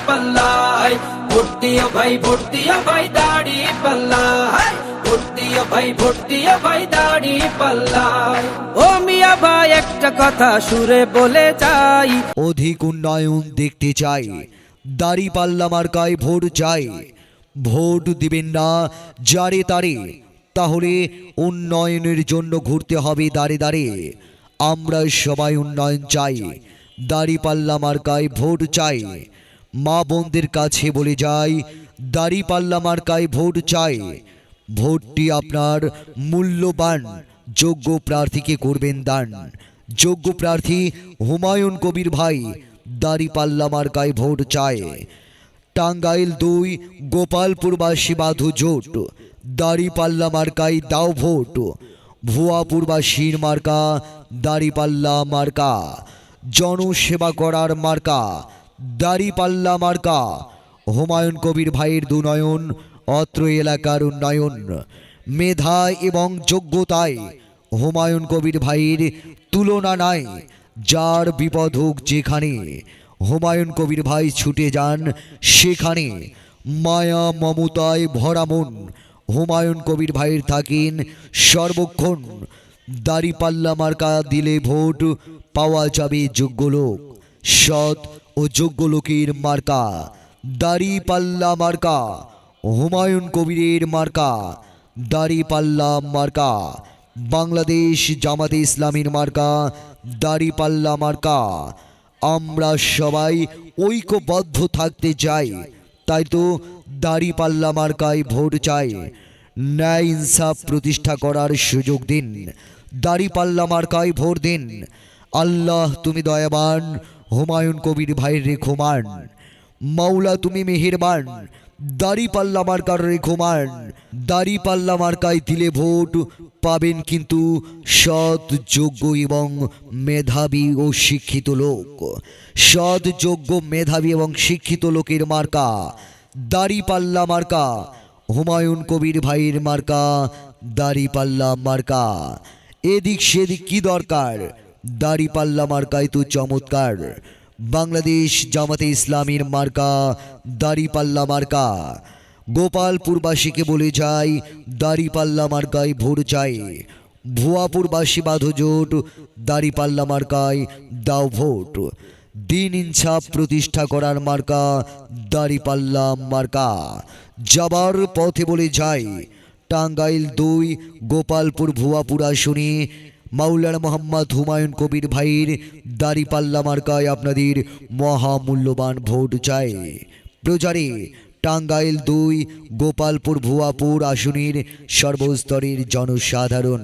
পাল্লায়, ভোট দিও ভাই, ভোট দিও ভাই দাড়ি পাল্লায়, ভোট দিও ভাই, ভোট দিও ভাই দাড়ি পাল্লায়। ও মিয়া ভাই একটা কথা সুরে বলে যাই, অধিক উন্নয়ন দেখতে চাই, দাঁড়িপাল্লা মার্কায় ভোট চাই। ভোট দিবেন না যারে তারে, তাহলে উন্নয়নের জন্য ঘুরতে হবে দাঁড়ে দাঁড়ে। আমরা সবাই উন্নয়ন চাই, দাঁড়িপাল্লা মার্কায় ভোট চাই। মা বোনদের কাছে বলে যাই, দাঁড়িপাল্লা মার্কায় ভোট চাই। ভোটটি আপনার মূল্যবান, যোগ্য প্রার্থীকে করবেন দান। যোগ্য প্রার্থী হুমায়ুন কবির ভাই, দাঁড়িপাল্লা মার্কায় ভোট চায়। টাঙ্গাইল ২ গোপালপুরবাসী বাধু জোট, দাঁড়িপাল্লা মার্কায় দাও ভোট। ভুয়াপুরবাসীর মার্কা দাঁড়িপাল্লা মার্কা, জনসেবা করার মার্কা দাঁড়িপাল্লা মার্কা। হুমায়ুন কবির ভাইয়ের দুনয়ন, অত্র এলাকার উন্নয়ন। মেধা এবং যোগ্যতায় হুমায়ুন কবির ভাইয়ের তুলনা নাই। যার বিপদ হোক যেখানে, হুমায়ুন কবির ভাই ছুটে যান সেখানে। মায়া মমতায় ভরা মন, হুমায়ুন কবির ভাইয়ের থাকেন সর্বক্ষণ। দাঁড়িপাল্লা মার্কা দিলে ভোট পাওয়া যাবে যোগ্য লোক, সৎ ও যোগ্য লোকের মার্কা দাঁড়িপাল্লা মার্কা। হুমায়ুন কবিরের মার্কা দাঁড়িপাল্লা মার্কা। বাংলাদেশ জামাতে ইসলামীর মার্কা দাঁড়িপাল্লা মার্কা। আমরা সবাই ঐক্যবদ্ধ থাকতে চাই, তাই তো দাঁড়িপাল্লা মার্কায় ভোট চাই। ন্যায় ইনসাফ প্রতিষ্ঠা করার সুযোগ দিন, দাঁড়িপাল্লা মার্কায় ভোট দিন। আল্লাহ তুমি দয়াবান, হুমায়ুন কবির ভাইয়ের রেখমান। মাওলা তুমি মেহেরবান, দাঁড়িপাল্লা মার্কার রেখমান। দাঁড়িপাল্লা মার্কায় দিলে ভোট পাবেন কিন্তু সৎ, যোগ্য এবং মেধাবী ও শিক্ষিত লোক। সৎ, যোগ্য, মেধাবী এবং শিক্ষিত লোকের মার্কা দাঁড়িপাল্লা মার্কা। হুমায়ুন কবির ভাইয়ের মার্কা দাঁড়িপাল্লা মার্কা। এদিক সেদিক কি দরকার, দাঁড়িপাল্লা মার্কায় তো চমৎকার। বাংলাদেশ জামাতে ইসলামীর মার্কা দাঁড়িপাল্লা মার্কা। গোপালপুরবাসীকে বলে যাই, দাঁড়িপাল্লা মার্কায় ভোট চাই। ভুয়াপুরবাসী বাধু জোট, দাঁড়িপাল্লা মার্কায় দাও ভোট। দিন ইনসাফ প্রতিষ্ঠা করার মার্কা দাঁড়িপাল্লা মার্কা। যাবার পথে বলে যাই, টাঙ্গাইল ২ গোপালপুর ভুয়াপুর আসনে মাওলানা মোহাম্মদ হুমায়ুন কবির ভাইয়ের দাঁড়িপাল্লা মার্কায় আপনাদের মহামূল্যবান ভোট চাই। প্রচারে টাঙ্গাইল ২ গোপালপুর ভুয়াপুর আসনের সর্বস্তরের জনসাধারণ।